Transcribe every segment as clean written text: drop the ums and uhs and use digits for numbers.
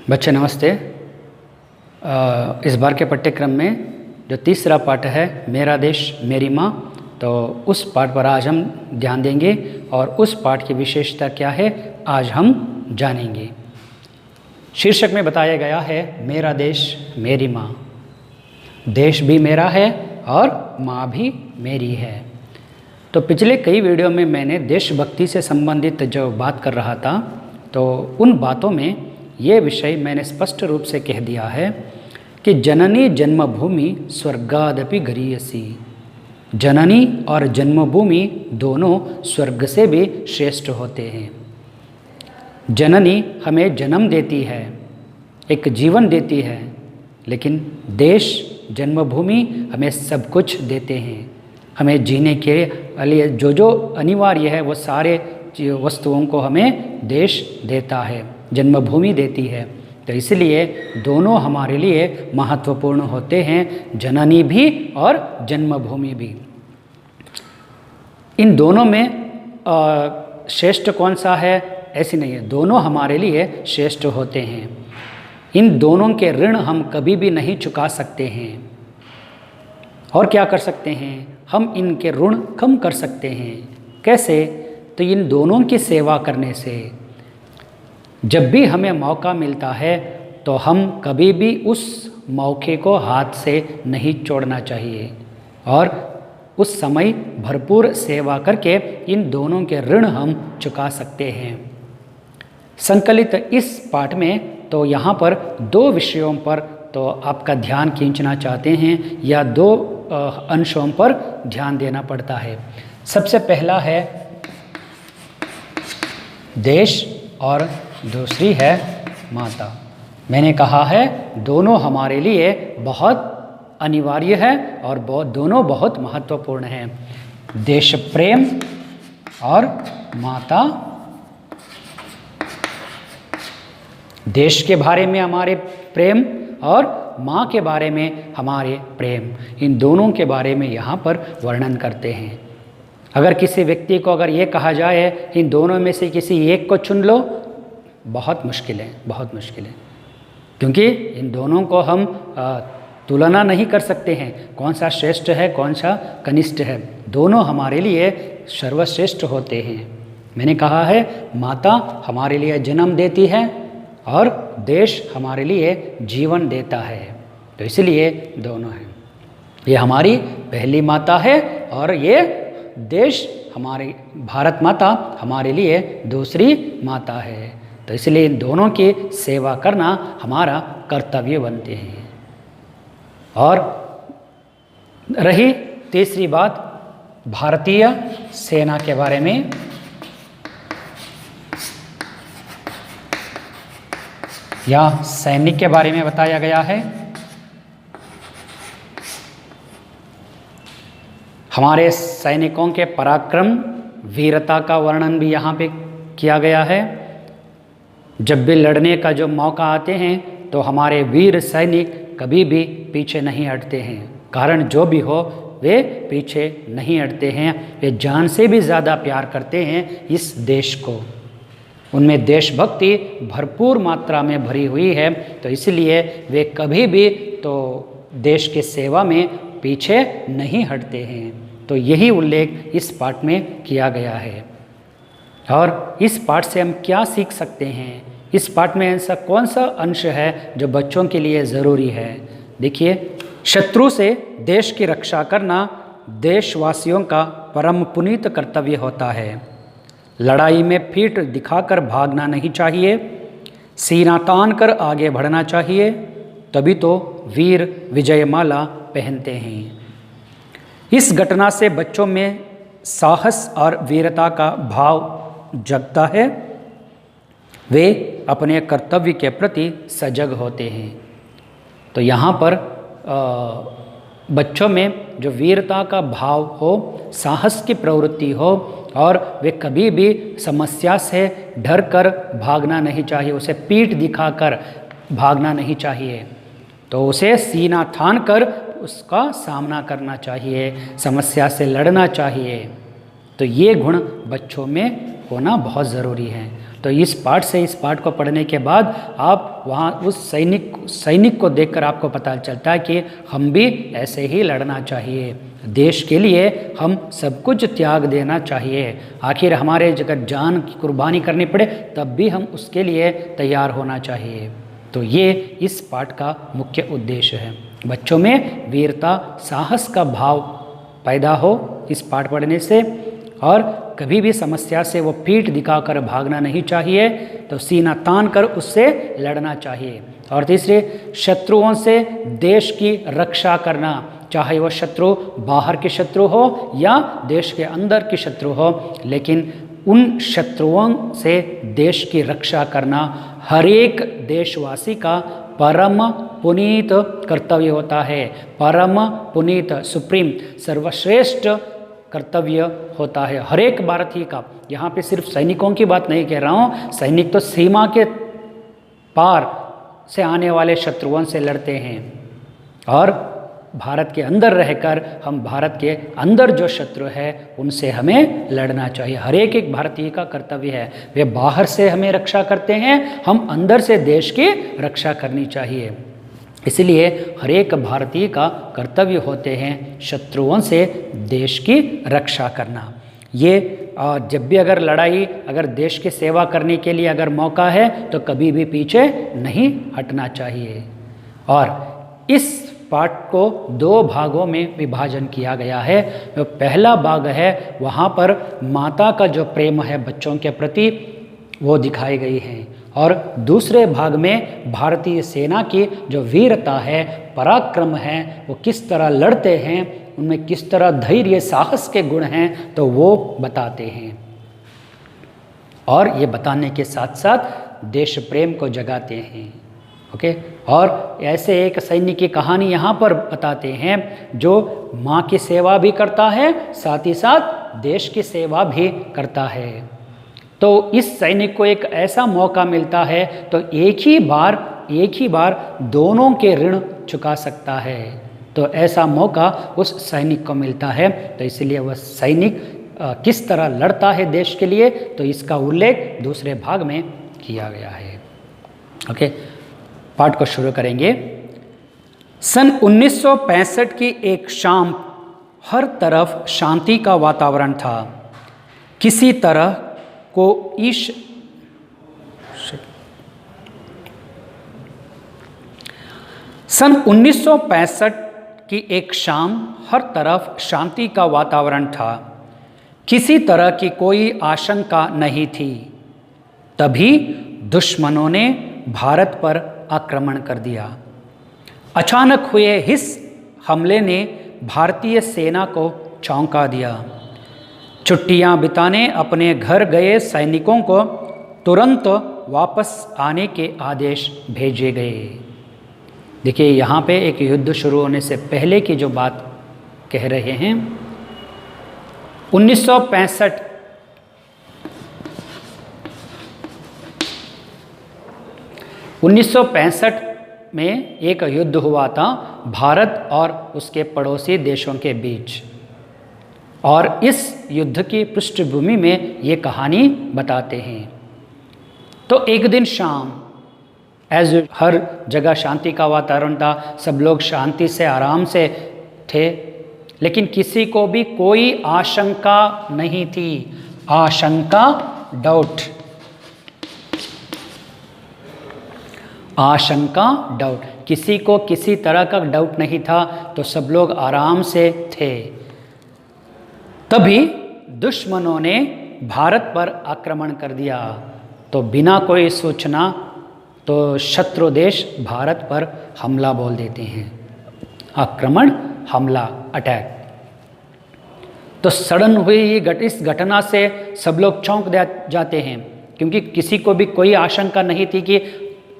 बच्चे नमस्ते। इस बार के पाठ्यक्रम में जो तीसरा पाठ है मेरा देश मेरी माँ, तो उस पाठ पर आज हम ध्यान देंगे और उस पाठ की विशेषता क्या है आज हम जानेंगे। शीर्षक में बताया गया है मेरा देश मेरी माँ। देश भी मेरा है और माँ भी मेरी है। तो पिछले कई वीडियो में मैंने देशभक्ति से संबंधित जो बात कर रहा था, तो उन बातों में ये विषय मैंने स्पष्ट रूप से कह दिया है कि जननी जन्मभूमि स्वर्गादपि गरीयसी। जननी और जन्मभूमि दोनों स्वर्ग से भी श्रेष्ठ होते हैं। जननी हमें जन्म देती है, एक जीवन देती है, लेकिन देश जन्मभूमि हमें सब कुछ देते हैं। हमें जीने के लिए जो अनिवार्य है वो सारे वस्तुओं को हमें देश देता है, जन्मभूमि देती है। तो इसलिए दोनों हमारे लिए महत्वपूर्ण होते हैं, जननी भी और जन्मभूमि भी। इन दोनों में श्रेष्ठ कौन सा है ऐसी नहीं है, दोनों हमारे लिए श्रेष्ठ होते हैं। इन दोनों के ऋण हम कभी भी नहीं चुका सकते हैं। और क्या कर सकते हैं, हम इनके ऋण कम कर सकते हैं। कैसे? तो इन दोनों की सेवा करने से। जब भी हमें मौका मिलता है तो हम कभी भी उस मौके को हाथ से नहीं छोड़ना चाहिए और उस समय भरपूर सेवा करके इन दोनों के ऋण हम चुका सकते हैं। संकलित इस पाठ में तो यहाँ पर दो विषयों पर तो आपका ध्यान खींचना चाहते हैं या दो अंशों पर ध्यान देना पड़ता है। सबसे पहला है देश और दूसरी है माता। मैंने कहा है दोनों हमारे लिए बहुत अनिवार्य है और दोनों बहुत महत्वपूर्ण हैं। देश प्रेम और माता, देश के बारे में हमारे प्रेम और माँ के बारे में हमारे प्रेम, इन दोनों के बारे में यहाँ पर वर्णन करते हैं। अगर किसी व्यक्ति को अगर ये कहा जाए इन दोनों में से किसी एक को चुन लो, बहुत मुश्किल है, बहुत मुश्किल है, क्योंकि इन दोनों को हम तुलना नहीं कर सकते हैं, कौन सा श्रेष्ठ है कौन सा कनिष्ठ है। दोनों हमारे लिए सर्वश्रेष्ठ होते हैं। मैंने कहा है माता हमारे लिए जन्म देती है और देश हमारे लिए जीवन देता है, तो इसलिए दोनों हैं। ये हमारी पहली माता है और ये देश हमारी भारत माता हमारे लिए दूसरी माता है। तो इसलिए इन दोनों की सेवा करना हमारा कर्तव्य बनते हैं। और रही तीसरी बात भारतीय सेना के बारे में। या सैनिक के बारे में बताया गया है। हमारे सैनिकों के पराक्रम वीरता का वर्णन भी यहाँ पे किया गया है। जब भी लड़ने का जो मौका आते हैं तो हमारे वीर सैनिक कभी भी पीछे नहीं हटते हैं। कारण जो भी हो वे पीछे नहीं हटते हैं, वे जान से भी ज़्यादा प्यार करते हैं इस देश को। उनमें देशभक्ति भरपूर मात्रा में भरी हुई है, तो इसलिए वे कभी भी तो देश के सेवा में पीछे नहीं हटते हैं। तो यही उल्लेख इस पाठ में किया गया है। और इस पाठ से हम क्या सीख सकते हैं? इस पाठ में ऐसा कौन सा अंश है जो बच्चों के लिए ज़रूरी है? देखिए, शत्रु से देश की रक्षा करना देशवासियों का परम पुनीत कर्तव्य होता है। लड़ाई में पीठ दिखाकर भागना नहीं चाहिए, सीना तान कर आगे बढ़ना चाहिए, तभी तो वीर विजयमाला पहनते हैं। इस घटना से बच्चों में साहस और वीरता का भाव जगता है। वे अपने कर्तव्य के प्रति सजग होते हैं। तो यहाँ पर बच्चों में जो वीरता का भाव हो, साहस की प्रवृत्ति हो और वे कभी भी समस्या से डर कर भागना नहीं चाहिए, उसे पीठ दिखाकर भागना नहीं चाहिए, तो उसे सीना थान कर उसका सामना करना चाहिए, समस्या से लड़ना चाहिए। तो ये गुण बच्चों में होना बहुत ज़रूरी है। तो इस पाठ से, इस पाठ को पढ़ने के बाद आप वहाँ उस सैनिक को देखकर आपको पता चलता है कि हम भी ऐसे ही लड़ना चाहिए। देश के लिए हम सब कुछ त्याग देना चाहिए। आखिर हमारे अगर जान की कुर्बानी करनी पड़े तब भी हम उसके लिए तैयार होना चाहिए। तो ये इस पाठ का मुख्य उद्देश्य है। बच्चों में वीरता, साहस का भाव पैदा हो इस पाठ पढ़ने से, और कभी भी समस्या से वो पीठ दिखाकर भागना नहीं चाहिए, तो सीना तान कर उससे लड़ना चाहिए। और तीसरे, शत्रुओं से देश की रक्षा करना, चाहे वो शत्रु बाहर के शत्रु हो या देश के अंदर के शत्रु हो, लेकिन उन शत्रुओं से देश की रक्षा करना हर एक देशवासी का परम पुनीत कर्तव्य होता है। परम पुनीत, सुप्रीम, सर्वश्रेष्ठ कर्तव्य होता है हर एक भारतीय का। यहाँ पे सिर्फ सैनिकों की बात नहीं कह रहा हूँ, सैनिक तो सीमा के पार से आने वाले शत्रुओं से लड़ते हैं, और भारत के अंदर रहकर हम भारत के अंदर जो शत्रु है उनसे हमें लड़ना चाहिए। हर एक भारतीय का कर्तव्य है। वे बाहर से हमें रक्षा करते हैं, हम अंदर से देश की रक्षा करनी चाहिए। इसलिए हर एक भारतीय का कर्तव्य होते हैं शत्रुओं से देश की रक्षा करना। ये जब भी अगर लड़ाई, अगर देश की सेवा करने के लिए अगर मौका है तो कभी भी पीछे नहीं हटना चाहिए। और इस पाठ को 2 भागों में विभाजन किया गया है। जो पहला भाग है वहाँ पर माता का जो प्रेम है बच्चों के प्रति वो दिखाई गई है, और दूसरे भाग में भारतीय सेना की जो वीरता है, पराक्रम है, वो किस तरह लड़ते हैं, उनमें किस तरह धैर्य साहस के गुण हैं, तो वो बताते हैं। और ये बताने के साथ साथ देश प्रेम को जगाते हैं। ओके, और ऐसे एक सैनिक की कहानी यहाँ पर बताते हैं जो माँ की सेवा भी करता है, साथ ही साथ देश की सेवा भी करता है। तो इस सैनिक को एक ऐसा मौका मिलता है तो एक ही बार दोनों के ऋण चुका सकता है। तो ऐसा मौका उस सैनिक को मिलता है। तो इसलिए वह सैनिक किस तरह लड़ता है देश के लिए, तो इसका उल्लेख दूसरे भाग में किया गया है। ओके, पाठ को शुरू करेंगे। सन 1965 की एक शाम हर तरफ शांति का वातावरण था। किसी तरह को सन 1965 की एक शाम हर तरफ शांति का वातावरण था। किसी तरह की कोई आशंका नहीं थी। तभी दुश्मनों ने भारत पर आक्रमण कर दिया। अचानक हुए इस हमले ने भारतीय सेना को चौंका दिया। छुट्टियां बिताने अपने घर गए सैनिकों को तुरंत वापस आने के आदेश भेजे गए। देखिए, यहाँ पे एक युद्ध शुरू होने से पहले की जो बात कह रहे हैं। 1965 में एक युद्ध हुआ था भारत और उसके पड़ोसी देशों के बीच, और इस युद्ध की पृष्ठभूमि में ये कहानी बताते हैं। तो एक दिन शाम, हर जगह शांति का वातावरण था, सब लोग शांति से आराम से थे, लेकिन किसी को भी कोई आशंका नहीं थी। आशंका, डाउट, आशंका, डाउट, किसी को किसी तरह का डाउट नहीं था, तो सब लोग आराम से थे। तभी दुश्मनों ने भारत पर आक्रमण कर दिया। तो बिना कोई सूचना तो शत्रु देश भारत पर हमला बोल देते हैं। आक्रमण, हमला, अटैक। तो सडन हुई इस घटना से सब लोग चौंक जाते हैं, क्योंकि किसी को भी कोई आशंका नहीं थी कि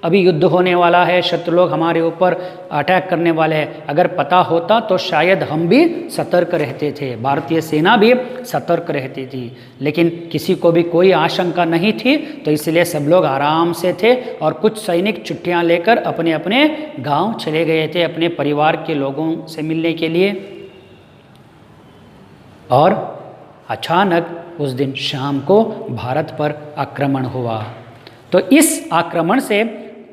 अभी युद्ध होने वाला है, शत्रु लोग हमारे ऊपर अटैक करने वाले हैं। अगर पता होता तो शायद हम भी सतर्क रहते थे, भारतीय सेना भी सतर्क रहती थी, लेकिन किसी को भी कोई आशंका नहीं थी। तो इसलिए सब लोग आराम से थे, और कुछ सैनिक छुट्टियां लेकर अपने अपने गांव चले गए थे अपने परिवार के लोगों से मिलने के लिए। और अचानक उस दिन शाम को भारत पर आक्रमण हुआ। तो इस आक्रमण से,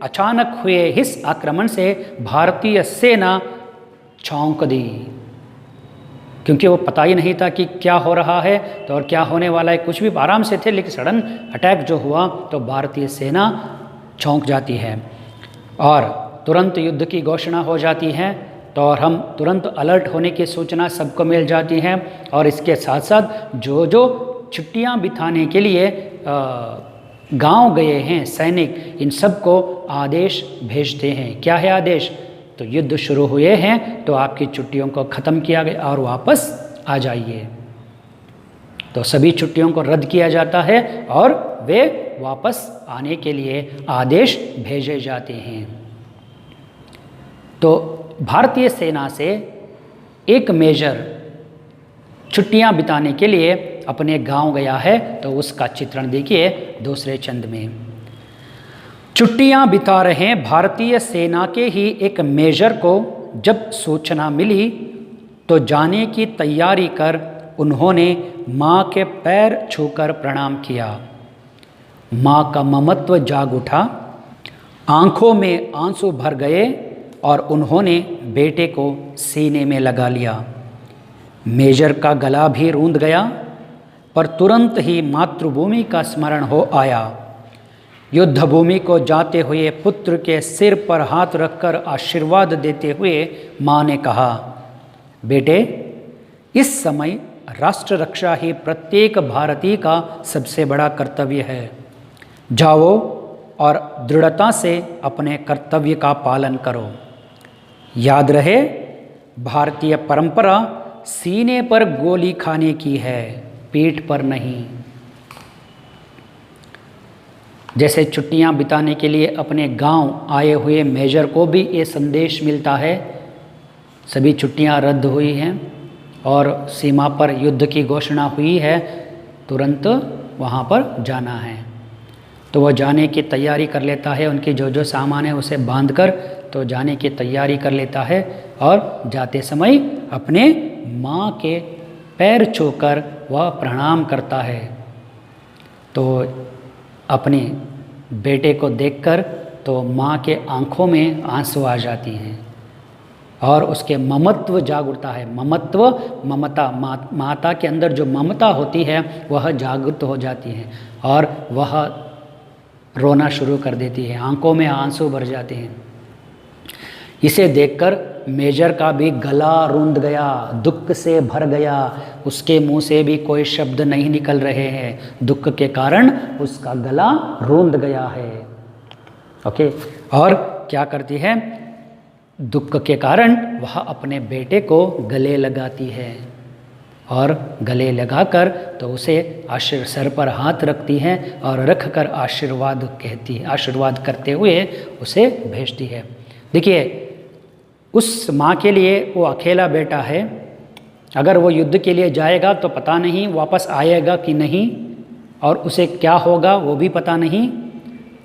अचानक हुए इस आक्रमण से भारतीय सेना चौंक दी, क्योंकि वो पता ही नहीं था कि क्या हो रहा है तो और क्या होने वाला है, कुछ भी आराम से थे, लेकिन सडन अटैक जो हुआ तो भारतीय सेना चौंक जाती है और तुरंत युद्ध की घोषणा हो जाती है। तो और हम तुरंत अलर्ट होने की सूचना सबको मिल जाती है और इसके साथ साथ जो जो छुट्टियां बिताने के लिए गांव गए हैं सैनिक, इन सबको आदेश भेजते हैं। क्या है आदेश? तो युद्ध शुरू हुए हैं तो आपकी छुट्टियों को ख़त्म किया गया और वापस आ जाइए। तो सभी छुट्टियों को रद्द किया जाता है और वे वापस आने के लिए आदेश भेजे जाते हैं। तो भारतीय सेना से एक मेजर छुट्टियां बिताने के लिए अपने गांव गया है, तो उसका चित्रण देखिए दूसरे चंद में। छुट्टियां बिता रहे भारतीय सेना के ही एक मेजर को जब सूचना मिली तो जाने की तैयारी कर उन्होंने माँ के पैर छूकर प्रणाम किया। माँ का ममत्व जाग उठा, आंखों में आंसू भर गए और उन्होंने बेटे को सीने में लगा लिया। मेजर का गला भी रूंध गया, पर तुरंत ही मातृभूमि का स्मरण हो आया। युद्ध भूमि को जाते हुए पुत्र के सिर पर हाथ रखकर आशीर्वाद देते हुए माँ ने कहा, बेटे, इस समय राष्ट्र रक्षा ही प्रत्येक भारतीय का सबसे बड़ा कर्तव्य है। जाओ और दृढ़ता से अपने कर्तव्य का पालन करो। याद रहे, भारतीय परंपरा सीने पर गोली खाने की है, पीठ पर नहीं। जैसे छुट्टियां बिताने के लिए अपने गांव आए हुए मेजर को भी ये संदेश मिलता है, सभी छुट्टियां रद्द हुई हैं और सीमा पर युद्ध की घोषणा हुई है, तुरंत वहां पर जाना है। तो वह जाने की तैयारी कर लेता है, उनकी जो जो सामान है उसे बांधकर तो जाने की तैयारी कर लेता है और जाते समय अपने माँ के पैर छूकर वह प्रणाम करता है। तो अपने बेटे को देखकर तो माँ के आंखों में आंसू आ जाती हैं और उसके ममत्व जाग उठता है। ममत्व, ममता, माता के अंदर जो ममता होती है वह जागृत हो जाती है और वह रोना शुरू कर देती है, आंखों में आंसू भर जाते हैं। इसे देखकर मेजर का भी गला रूंध गया, दुख से भर गया, उसके मुंह से भी कोई शब्द नहीं निकल रहे हैं, दुख के कारण उसका गला रूंध गया है। ओके, और क्या करती है? दुख के कारण वह अपने बेटे को गले लगाती है और गले लगाकर तो उसे सर पर हाथ रखती है और रखकर आशीर्वाद कहती है, आशीर्वाद करते हुए उसे भेजती है। देखिए, उस माँ के लिए वो अकेला बेटा है, अगर वो युद्ध के लिए जाएगा तो पता नहीं वापस आएगा कि नहीं और उसे क्या होगा वो भी पता नहीं,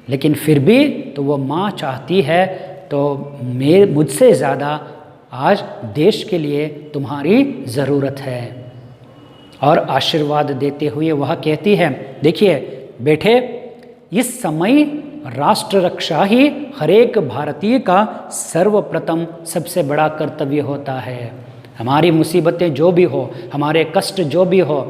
लेकिन फिर भी तो वो माँ चाहती है तो मुझसे ज़्यादा आज देश के लिए तुम्हारी ज़रूरत है। और आशीर्वाद देते हुए वह कहती है, देखिए बेटे, इस समय राष्ट्र रक्षा ही हर एक भारतीय का सर्वप्रथम सबसे बड़ा कर्तव्य होता है। हमारी मुसीबतें जो भी हो, हमारे कष्ट जो भी हो,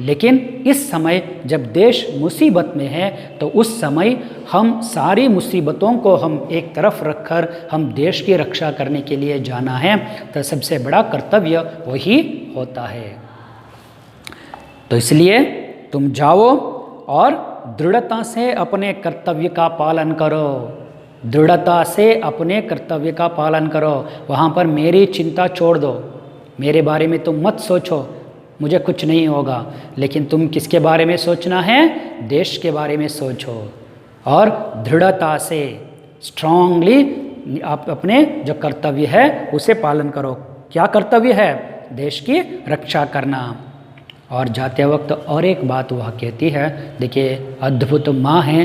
लेकिन इस समय जब देश मुसीबत में है तो उस समय हम सारी मुसीबतों को हम एक तरफ रखकर हम देश की रक्षा करने के लिए जाना है, तो सबसे बड़ा कर्तव्य वही होता है। तो इसलिए तुम जाओ और दृढ़ता से अपने कर्तव्य का पालन करो, दृढ़ता से अपने कर्तव्य का पालन करो। वहाँ पर मेरी चिंता छोड़ दो, मेरे बारे में तुम मत सोचो, मुझे कुछ नहीं होगा, लेकिन तुम किसके बारे में सोचना है? देश के बारे में सोचो और दृढ़ता से स्ट्रांगली आप अपने जो कर्तव्य है उसे पालन करो। क्या कर्तव्य है? देश की रक्षा करना। और जाते वक्त और एक बात वह कहती है, देखिए अद्भुत माँ है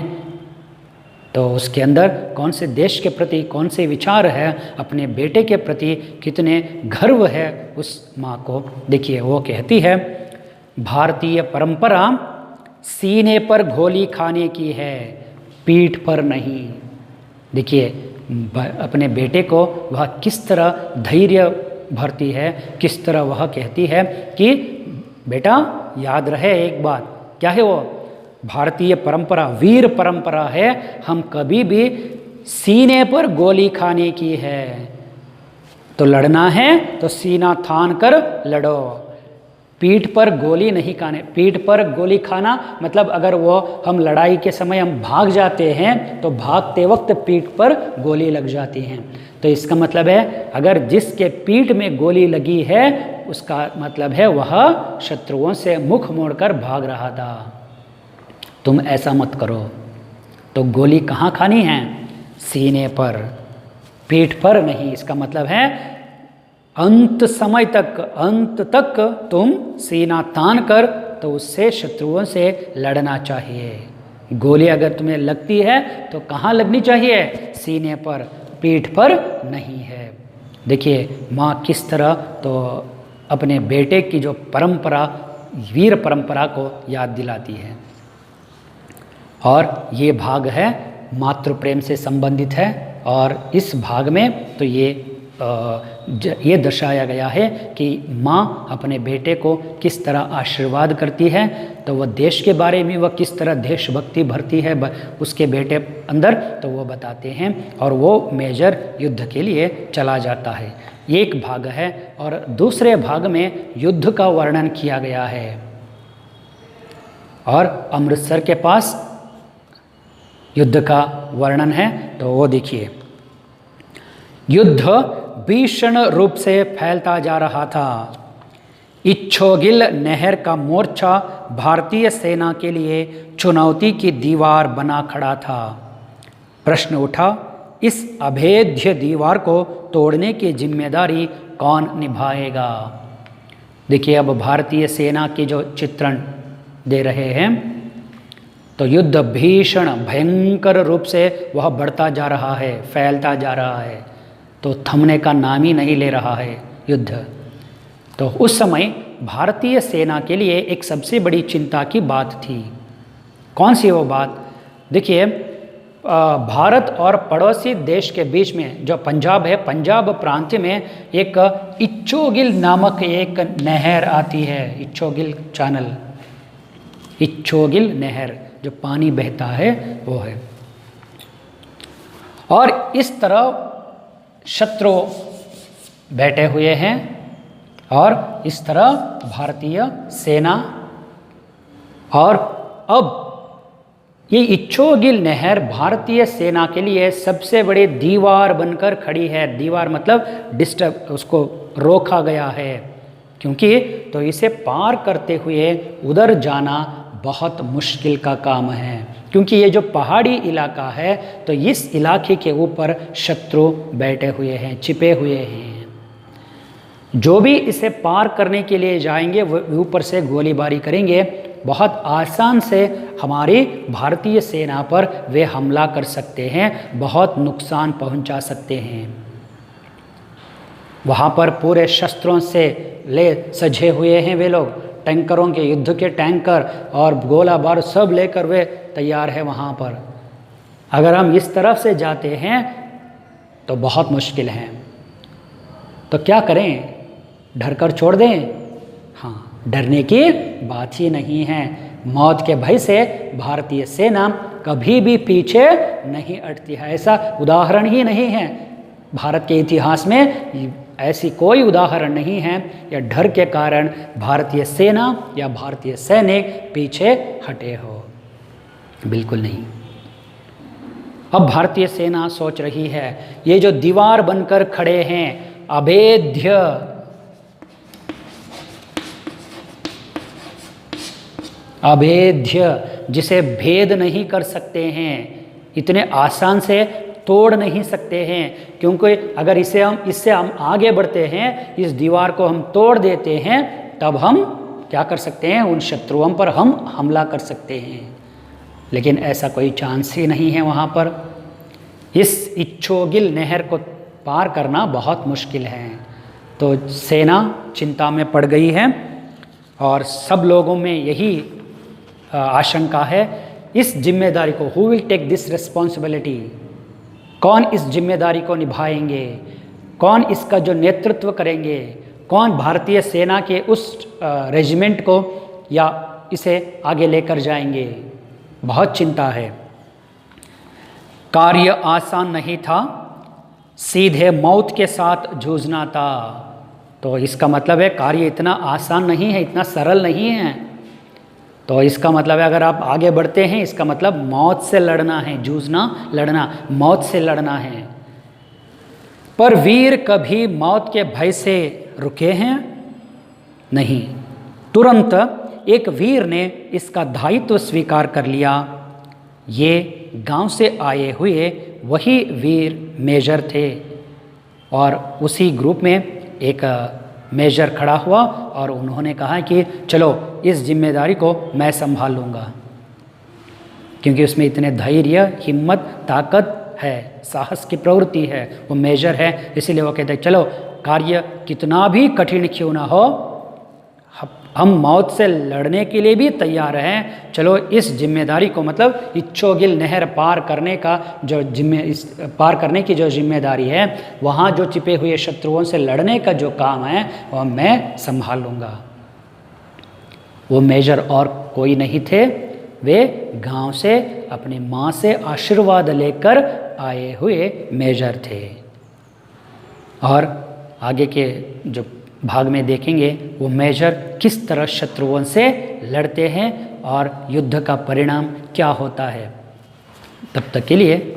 तो उसके अंदर कौन से देश के प्रति कौन से विचार है, अपने बेटे के प्रति कितने गर्व है उस माँ को। देखिए वो कहती है, भारतीय परंपरा सीने पर गोली खाने की है, पीठ पर नहीं। देखिए अपने बेटे को वह किस तरह धैर्य भरती है, किस तरह वह कहती है कि बेटा याद रहे एक बात, क्या है वो? भारतीय परंपरा वीर परंपरा है, हम कभी भी सीने पर गोली खाने की है। तो लड़ना है तो सीना थान कर लड़ो, पीठ पर गोली नहीं खाने। पीठ पर गोली खाना मतलब अगर वो हम लड़ाई के समय हम भाग जाते हैं तो भागते वक्त पीठ पर गोली लग जाती हैं। तो इसका मतलब है अगर जिसके पीठ में गोली लगी है उसका मतलब है वह शत्रुओं से मुख मोड़कर भाग रहा था। तुम ऐसा मत करो। तो गोली कहाँ खानी है? सीने पर, पीठ पर नहीं। इसका मतलब है अंत समय तक, अंत तक तुम सीना तान कर तो उससे शत्रुओं से लड़ना चाहिए। गोली अगर तुम्हें लगती है तो कहाँ लगनी चाहिए? सीने पर, पीठ पर नहीं है। देखिए माँ किस तरह तो अपने बेटे की जो परंपरा, वीर परंपरा को याद दिलाती है। और ये भाग है मातृ प्रेम से संबंधित है। और इस भाग में तो ये दर्शाया गया है कि माँ अपने बेटे को किस तरह आशीर्वाद करती है, तो वह देश के बारे में वह किस तरह देशभक्ति भरती है उसके बेटे अंदर, तो वो बताते हैं। और वो मेजर युद्ध के लिए चला जाता है। एक भाग है। और दूसरे भाग में युद्ध का वर्णन किया गया है। और अमृतसर के पास युद्ध का वर्णन है, तो वो देखिए। युद्ध भीषण रूप से फैलता जा रहा था। इच्छोगिल नहर का मोर्चा भारतीय सेना के लिए चुनौती की दीवार बना खड़ा था। प्रश्न उठा, इस अभेद्य दीवार को तोड़ने की जिम्मेदारी कौन निभाएगा? देखिए अब भारतीय सेना के जो चित्रण दे रहे हैं, तो युद्ध भीषण भयंकर रूप से वह बढ़ता जा रहा है, फैलता जा रहा है, तो थमने का नाम ही नहीं ले रहा है युद्ध। तो उस समय भारतीय सेना के लिए एक सबसे बड़ी चिंता की बात थी। कौन सी वो बात? देखिए भारत और पड़ोसी देश के बीच में जो पंजाब है, पंजाब प्रांत में एक इच्छोगिल नामक एक नहर आती है। इच्छोगिल चैनल, इच्छोगिल नहर जो पानी बहता है वो है। और इस तरह शत्रु बैठे हुए हैं और इस तरह भारतीय सेना। और अब ये इच्छोगिल नहर भारतीय सेना के लिए सबसे बड़ी दीवार बनकर खड़ी है। दीवार मतलब डिस्टर्ब, उसको रोका गया है, क्योंकि तो इसे पार करते हुए उधर जाना बहुत मुश्किल का काम है, क्योंकि ये जो पहाड़ी इलाका है तो इस इलाके के ऊपर शत्रु बैठे हुए हैं, छिपे हुए हैं। जो भी इसे पार करने के लिए जाएंगे वो ऊपर से गोलीबारी करेंगे, बहुत आसान से हमारी भारतीय सेना पर वे हमला कर सकते हैं, बहुत नुकसान पहुंचा सकते हैं। वहाँ पर पूरे शस्त्रों से ले सजे हुए हैं वे लोग, टैंकरों के, युद्ध के टैंकर और गोला बारूद सब लेकर वे तैयार है वहाँ पर। अगर हम इस तरफ से जाते हैं तो बहुत मुश्किल है। तो क्या करें? डर कर छोड़ दें? हाँ, डरने की बात ही नहीं है। मौत के भय से भारतीय सेना कभी भी पीछे नहीं हटती है। ऐसा उदाहरण ही नहीं है भारत के इतिहास में, ऐसी कोई उदाहरण नहीं है या डर के कारण भारतीय सेना या भारतीय सैनिक पीछे हटे हो, बिल्कुल नहीं। अब भारतीय सेना सोच रही है ये जो दीवार बनकर खड़े हैं, अभेद्य, अभेद्य जिसे भेद नहीं कर सकते हैं, इतने आसान से तोड़ नहीं सकते हैं, क्योंकि अगर इससे हम आगे बढ़ते हैं, इस दीवार को हम तोड़ देते हैं, तब हम क्या कर सकते हैं? उन शत्रुओं पर हम हमला कर सकते हैं। लेकिन ऐसा कोई चांस ही नहीं है वहाँ पर। इस इच्छोगिल नहर को पार करना बहुत मुश्किल है। तो सेना चिंता में पड़ गई है। और सब लोगों में यही आशंका है, इस जिम्मेदारी को, who will take this responsibility, कौन इस जिम्मेदारी को निभाएंगे, कौन इसका जो नेतृत्व करेंगे, कौन भारतीय सेना के उस रेजिमेंट को या इसे आगे लेकर जाएंगे। बहुत चिंता है। कार्य आसान नहीं था, सीधे मौत के साथ जूझना था। तो इसका मतलब है कार्य इतना आसान नहीं है, इतना सरल नहीं है। तो इसका मतलब है अगर आप आगे बढ़ते हैं, इसका मतलब मौत से लड़ना है, जूझना, लड़ना, मौत से लड़ना है। पर वीर कभी मौत के भय से रुके हैं? नहीं। तुरंत एक वीर ने इसका दायित्व स्वीकार कर लिया। ये गांव से आए हुए वही वीर मेजर थे और उसी ग्रुप में एक मेजर खड़ा हुआ और उन्होंने कहा कि चलो इस जिम्मेदारी को मैं संभाल लूँगा, क्योंकि उसमें इतने धैर्य, हिम्मत, ताकत है, साहस की प्रवृत्ति है, वो मेजर है। इसीलिए वो कहते हैं चलो कार्य कितना भी कठिन क्यों ना हो, हम मौत से लड़ने के लिए भी तैयार हैं। चलो इस जिम्मेदारी को, मतलब इच्छोगिल नहर पार करने का जो पार करने की जो जिम्मेदारी है, वहाँ जो छिपे हुए शत्रुओं से लड़ने का जो काम है वह मैं संभाल लूँगा। वो मेजर और कोई नहीं थे, वे गांव से अपनी माँ से आशीर्वाद लेकर आए हुए मेजर थे। और आगे के जो भाग में देखेंगे वो मेजर किस तरह शत्रुओं से लड़ते हैं और युद्ध का परिणाम क्या होता है। तब तक के लिए